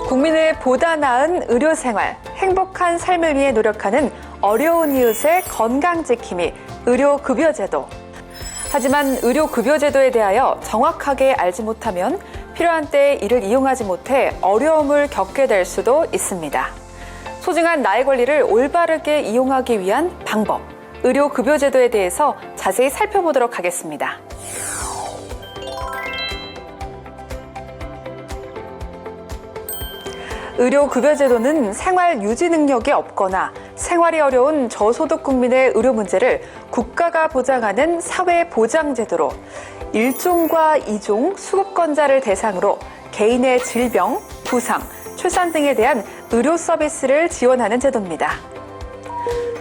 국민의 보다 나은 의료생활, 행복한 삶을 위해 노력하는 어려운 이웃의 건강지킴이 의료급여제도. 하지만 의료급여제도에 대하여 정확하게 알지 못하면 필요한 때에 이를 이용하지 못해 어려움을 겪게 될 수도 있습니다. 소중한 나의 권리를 올바르게 이용하기 위한 방법, 의료급여제도에 대해서 자세히 살펴보도록 하겠습니다. 의료급여제도는 생활 유지 능력이 없거나 생활이 어려운 저소득 국민의 의료 문제를 국가가 보장하는 사회보장제도로 1종과 2종 수급권자를 대상으로 개인의 질병, 부상, 출산 등에 대한 의료 서비스를 지원하는 제도입니다.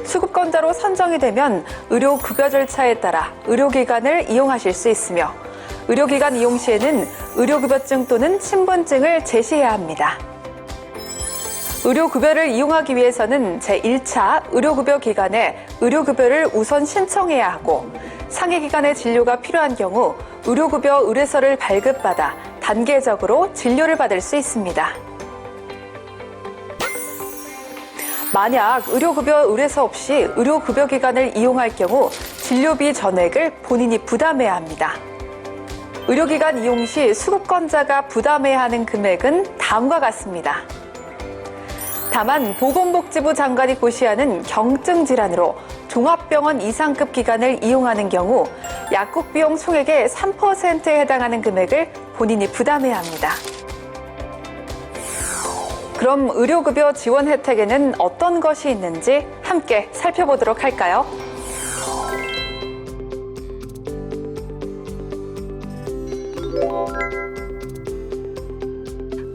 수급권자로 선정이 되면 의료급여 절차에 따라 의료기관을 이용하실 수 있으며 의료기관 이용 시에는 의료급여증 또는 신분증을 제시해야 합니다. 의료급여를 이용하기 위해서는 제1차 의료급여 기관에 의료급여를 우선 신청해야 하고 상해 기관의 진료가 필요한 경우 의료급여 의뢰서를 발급받아 단계적으로 진료를 받을 수 있습니다. 만약 의료급여 의뢰서 없이 의료급여 기관을 이용할 경우 진료비 전액을 본인이 부담해야 합니다. 의료기관 이용 시 수급권자가 부담해야 하는 금액은 다음과 같습니다. 다만 보건복지부 장관이 고시하는 경증 질환으로 종합병원 이상급 기관을 이용하는 경우 약국 비용 총액의 3%에 해당하는 금액을 본인이 부담해야 합니다. 그럼 의료급여 지원 혜택에는 어떤 것이 있는지 함께 살펴보도록 할까요?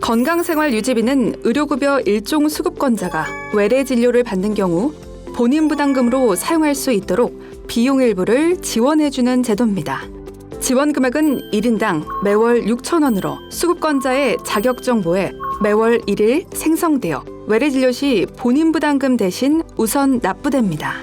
건강생활 유지비는 의료급여 일종 수급권자가 외래 진료를 받는 경우 본인 부담금으로 사용할 수 있도록 비용 일부를 지원해주는 제도입니다. 지원 금액은 1인당 매월 6,000원으로 수급권자의 자격 정보에 매월 1일 생성되어 외래 진료 시 본인 부담금 대신 우선 납부됩니다.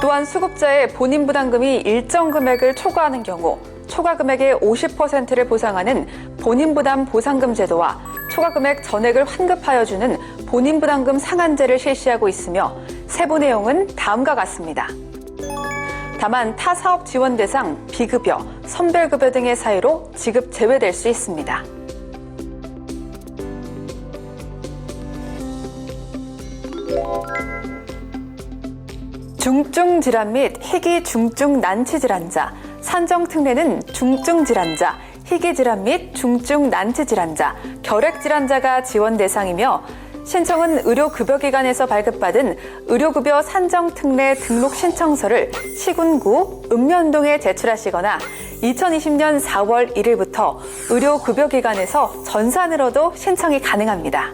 또한 수급자의 본인 부담금이 일정 금액을 초과하는 경우 초과 금액의 50%를 보상하는 본인 부담 보상금 제도와 초과 금액 전액을 환급하여 주는 본인 부담금 상한제를 실시하고 있으며 세부 내용은 다음과 같습니다. 다만 타 사업 지원 대상, 비급여, 선별급여 등의 사유로 지급 제외될 수 있습니다. 중증 질환 및 희귀 중증 난치 질환자, 산정 특례는 중증 질환자, 희귀 질환 및 중증 난치 질환자, 결핵 질환자가 지원 대상이며 신청은 의료급여기관에서 발급받은 의료급여 산정 특례 등록 신청서를 시군구 읍면동에 제출하시거나 2020년 4월 1일부터 의료급여기관에서 전산으로도 신청이 가능합니다.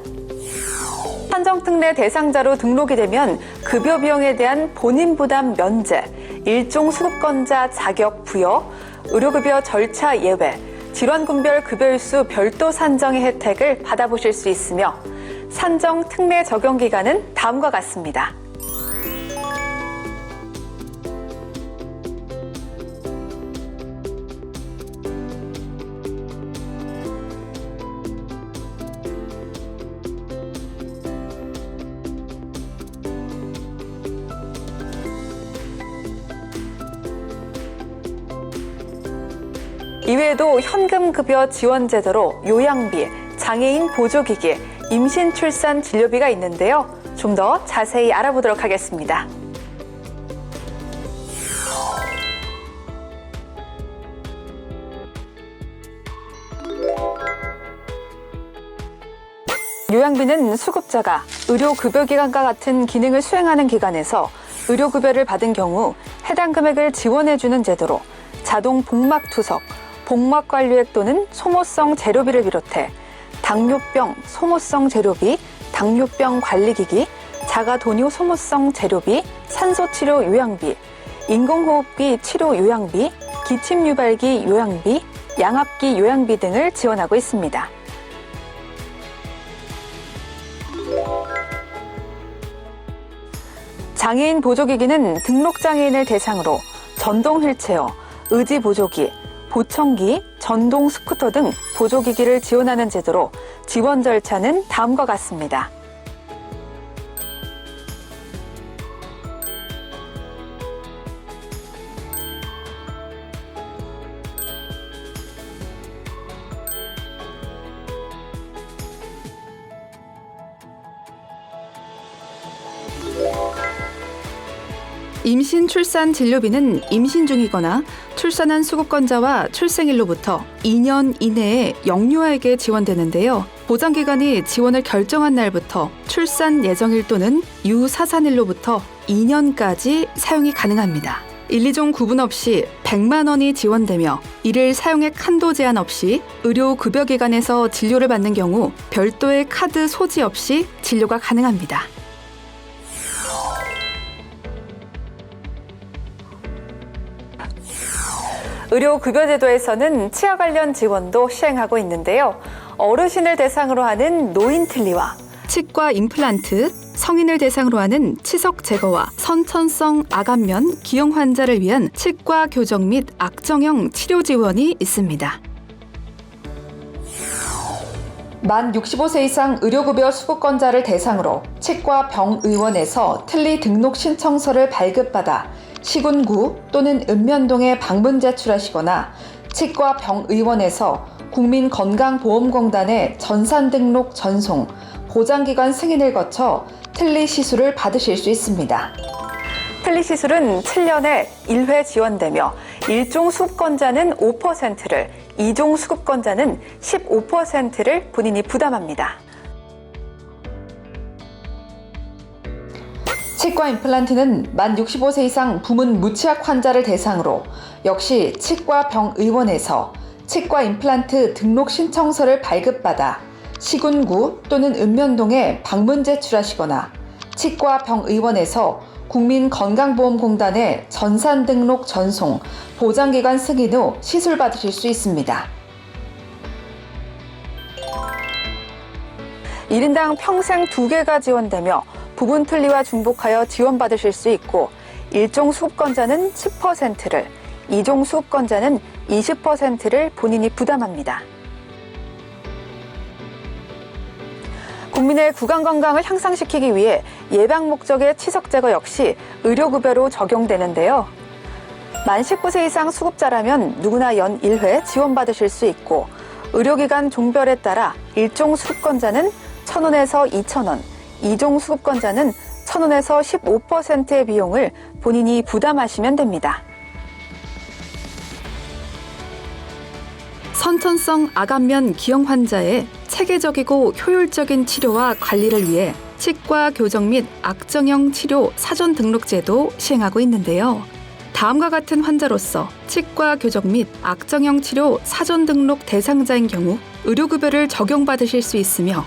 산정특례 대상자로 등록이 되면 급여 비용에 대한 본인 부담 면제, 일종 수급권자 자격 부여, 의료급여 절차 예외, 질환군별 급여일수 별도 산정의 혜택을 받아보실 수 있으며 산정특례 적용 기간은 다음과 같습니다. 이외에도 현금급여 지원제도로 요양비, 장애인 보조기기, 임신, 출산, 진료비가 있는데요. 좀 더 자세히 알아보도록 하겠습니다. 요양비는 수급자가 의료급여기관과 같은 기능을 수행하는 기관에서 의료급여를 받은 경우 해당 금액을 지원해주는 제도로 자동 복막투석, 복막관리액 또는 소모성 재료비를 비롯해 당뇨병 소모성 재료비, 당뇨병 관리기기, 자가도뇨 소모성 재료비, 산소치료 요양비, 인공호흡기 치료 요양비, 기침유발기 요양비, 양압기 요양비 등을 지원하고 있습니다. 장애인 보조기기는 등록장애인을 대상으로 전동 휠체어, 의지보조기, 보청기, 전동 스쿠터 등 보조기기를 지원하는 제도로 지원 절차는 다음과 같습니다. 임신 출산 진료비는 임신 중이거나 출산한 수급권자와 출생일로부터 2년 이내에 영유아에게 지원되는데요. 보장기관이 지원을 결정한 날부터 출산 예정일 또는 유사산일로부터 2년까지 사용이 가능합니다. 1, 2종 구분 없이 100만 원이 지원되며 이를 사용액 한도 제한 없이 의료급여기관에서 진료를 받는 경우 별도의 카드 소지 없이 진료가 가능합니다. 의료급여제도에서는 치아 관련 지원도 시행하고 있는데요. 어르신을 대상으로 하는 노인틀니와 치과 임플란트, 성인을 대상으로 하는 치석 제거와 선천성 악압면 기형 환자를 위한 치과 교정 및 악정형 치료 지원이 있습니다. 만 65세 이상 의료급여 수급권자를 대상으로 치과 병의원에서 틀니 등록 신청서를 발급받아 시군구 또는 읍면동에 방문 제출하시거나 치과 병의원에서 국민건강보험공단에 전산 등록 전송, 보장기관 승인을 거쳐 틀니 시술을 받으실 수 있습니다. 틀니 시술은 7년에 1회 지원되며 1종 수급권자는 5%를, 2종 수급권자는 15%를 본인이 부담합니다. 치과 임플란트는 만 65세 이상 부문 무치약 환자를 대상으로 역시 치과 병의원에서 치과 임플란트 등록 신청서를 발급받아 시군구 또는 읍면동에 방문 제출하시거나 치과 병의원에서 국민건강보험공단에 전산 등록 전송, 보장기관 승인 후 시술 받으실 수 있습니다. 1인당 평생 2개가 지원되며 부분 틀니와 중복하여 지원받으실 수 있고 1종 수급권자는 10%를, 2종 수급권자는 20%를 본인이 부담합니다. 국민의 구강 건강을 향상시키기 위해 예방 목적의 치석 제거 역시 의료급여로 적용되는데요. 만 19세 이상 수급자라면 누구나 연 1회 지원받으실 수 있고 의료기관 종별에 따라 1종 수급권자는 1,000원에서 2,000원, 2종 수급권자는 1,000원에서 15%의 비용을 본인이 부담하시면 됩니다. 선천성 악압면 기형 환자의 체계적이고 효율적인 치료와 관리를 위해 치과 교정 및 악정형 치료 사전 등록제도 시행하고 있는데요. 다음과 같은 환자로서 치과 교정 및 악정형 치료 사전 등록 대상자인 경우 의료급여를 적용받으실 수 있으며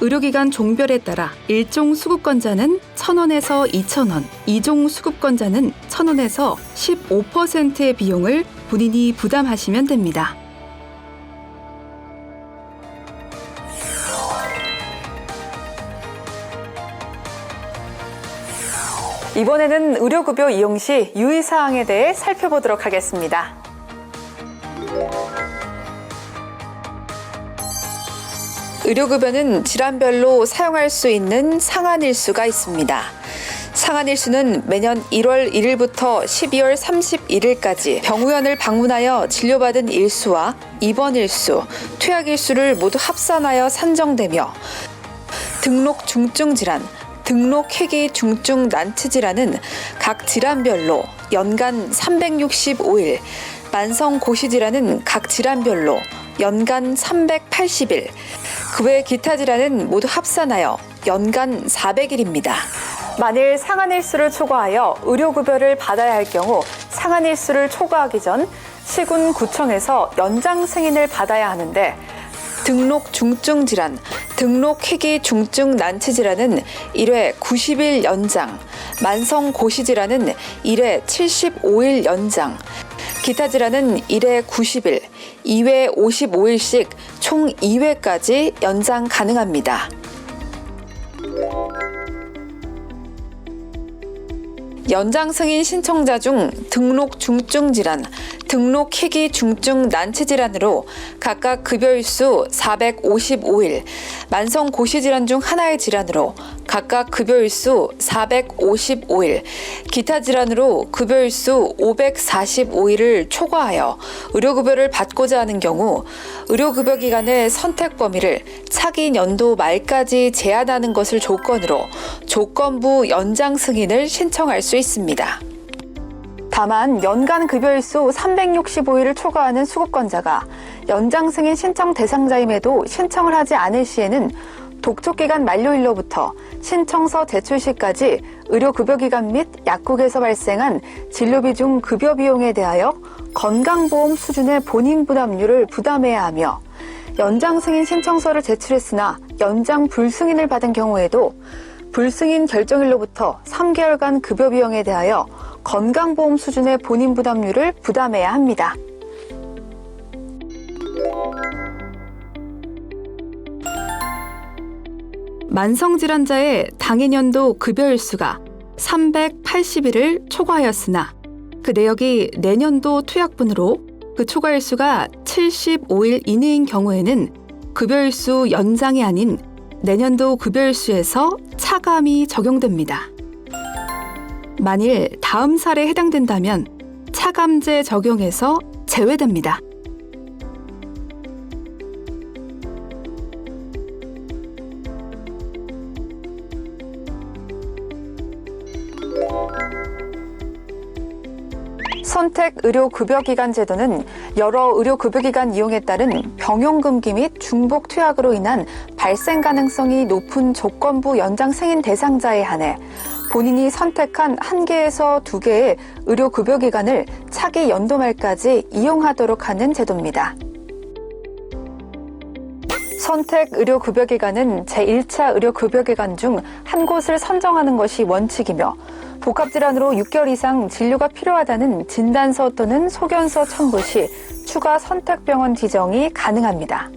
의료기관 종별에 따라 1종 수급권자는 1,000원에서 2,000원, 2종 수급권자는 1,000원에서 15%의 비용을 본인이 부담하시면 됩니다. 이번에는 의료급여 이용 시 유의사항에 대해 살펴보도록 하겠습니다. 의료급여는 질환별로 사용할 수 있는 상한일수가 있습니다. 상한일수는 매년 1월 1일부터 12월 31일까지 병의원을 방문하여 진료받은 일수와 입원일수, 투약일수를 모두 합산하여 산정되며 등록 중증질환, 등록 희귀 중증 난치질환은 각 질환별로 연간 365일, 만성 고시질환은 각 질환별로 연간 380일, 그 외 기타 질환은 모두 합산하여 연간 400일입니다. 만일 상한일수를 초과하여 의료급여를 받아야 할 경우 상한일수를 초과하기 전 시군구청에서 연장 승인을 받아야 하는데 등록 중증질환, 등록 희귀 중증 난치질환은 1회 90일 연장, 만성 고시질환은 1회 75일 연장, 기타 질환은 1회 90일, 2회 55일씩 총 2회까지 연장 가능합니다. 연장 승인 신청자 중 등록 중증 질환, 등록 희귀 중증 난치 질환으로 각각 급여일수 455일, 만성 고시질환 중 하나의 질환으로 각각 급여일수 455일, 기타 질환으로 급여일수 545일을 초과하여 의료급여를 받고자 하는 경우 의료급여기관의 선택 범위를 차기 연도 말까지 제한하는 것을 조건으로 조건부 연장 승인을 신청할 수 있습니다. 다만 연간 급여일수 365일을 초과하는 수급권자가 연장 승인 신청 대상자임에도 신청을 하지 않을 시에는 독촉기간 만료일로부터 신청서 제출 시까지 의료급여기관 및 약국에서 발생한 진료비 중 급여 비용에 대하여 건강보험 수준의 본인 부담률을 부담해야 하며 연장 승인 신청서를 제출했으나 연장 불승인을 받은 경우에도 불승인 결정일로부터 3개월간 급여 비용에 대하여 건강보험 수준의 본인 부담률을 부담해야 합니다. 만성질환자의 당해년도 급여일수가 380일을 초과하였으나 그 내역이 내년도 투약분으로 그 초과일수가 75일 이내인 경우에는 급여일수 연장이 아닌 내년도 급여일수에서 차감이 적용됩니다. 만일 다음 사례에 해당된다면 차감제 적용에서 제외됩니다. 선택 의료급여기간 제도는 여러 의료급여기관 이용에 따른 병용금기 및 중복 투약으로 인한 발생 가능성이 높은 조건부 연장 승인 대상자에 한해 본인이 선택한 1개에서 2개의 의료급여기관을 차기 연도 말까지 이용하도록 하는 제도입니다. 선택 의료급여기관은 제1차 의료급여기관 중 한 곳을 선정하는 것이 원칙이며 복합질환으로 6개월 이상 진료가 필요하다는 진단서 또는 소견서 첨부 시 추가 선택병원 지정이 가능합니다.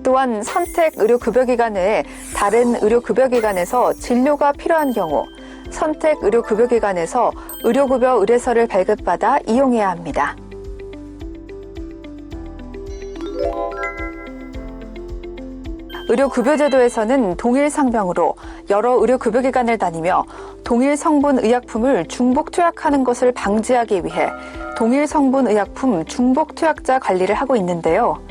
또한 선택 의료급여기관 외에 다른 의료급여기관에서 진료가 필요한 경우 선택 의료급여기관에서 의료급여 의뢰서를 발급받아 이용해야 합니다. 의료급여제도에서는 동일 상병으로 여러 의료급여기관을 다니며 동일 성분 의약품을 중복 투약하는 것을 방지하기 위해 동일 성분 의약품 중복 투약자 관리를 하고 있는데요.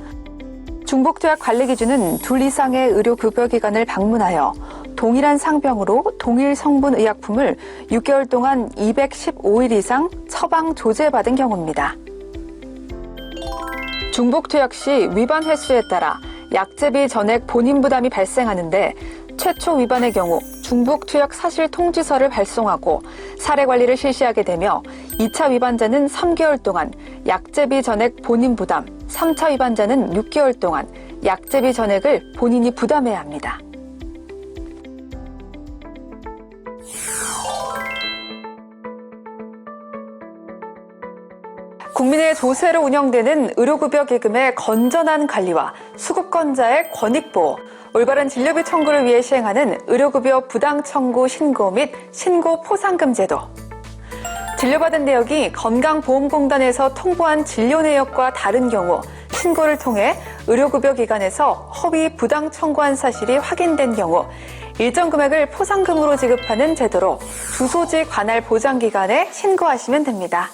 중복 투약 관리 기준은 2 이상의 의료급여기관을 방문하여 동일한 상병으로 동일 성분 의약품을 6개월 동안 215일 이상 처방 조제받은 경우입니다. 중복 투약 시 위반 횟수에 따라 약제비 전액 본인 부담이 발생하는데 최초 위반의 경우 중복 투약 사실 통지서를 발송하고 사례 관리를 실시하게 되며 2차 위반자는 3개월 동안 약제비 전액 본인 부담, 3차 위반자는 6개월 동안 약제비 전액을 본인이 부담해야 합니다. 국민의 조세로 운영되는 의료급여기금의 건전한 관리와 수급권자의 권익보호, 올바른 진료비 청구를 위해 시행하는 의료급여 부당청구 신고 및 신고 포상금 제도. 진료받은 내역이 건강보험공단에서 통보한 진료 내역과 다른 경우 신고를 통해 의료급여기관에서 허위 부당 청구한 사실이 확인된 경우 일정 금액을 포상금으로 지급하는 제도로 주소지 관할 보장기관에 신고하시면 됩니다.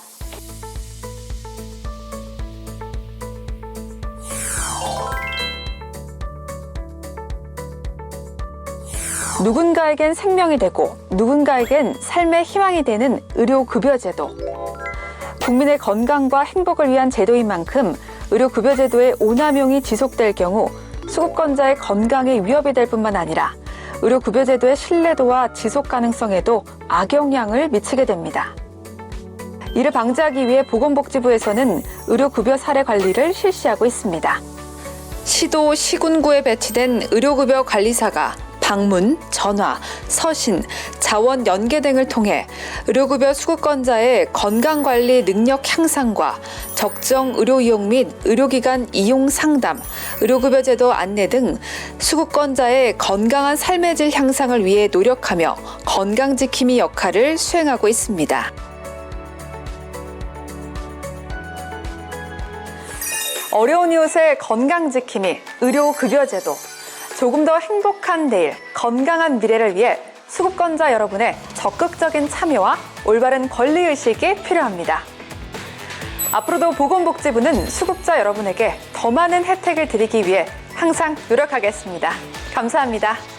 누군가에겐 생명이 되고 누군가에겐 삶의 희망이 되는 의료급여제도. 국민의 건강과 행복을 위한 제도인 만큼 의료급여제도의 오남용이 지속될 경우 수급권자의 건강에 위협이 될 뿐만 아니라 의료급여제도의 신뢰도와 지속 가능성에도 악영향을 미치게 됩니다. 이를 방지하기 위해 보건복지부에서는 의료급여 사례 관리를 실시하고 있습니다. 시도, 시군구에 배치된 의료급여 관리사가 방문, 전화, 서신, 자원 연계 등을 통해 의료급여 수급권자의 건강관리 능력 향상과 적정 의료 이용 및 의료기관 이용 상담, 의료급여제도 안내 등 수급권자의 건강한 삶의 질 향상을 위해 노력하며 건강지킴이 역할을 수행하고 있습니다. 어려운 이웃의 건강 지킴이, 의료급여제도, 조금 더 행복한 내일, 건강한 미래를 위해 수급권자 여러분의 적극적인 참여와 올바른 권리의식이 필요합니다. 앞으로도 보건복지부는 수급자 여러분에게 더 많은 혜택을 드리기 위해 항상 노력하겠습니다. 감사합니다.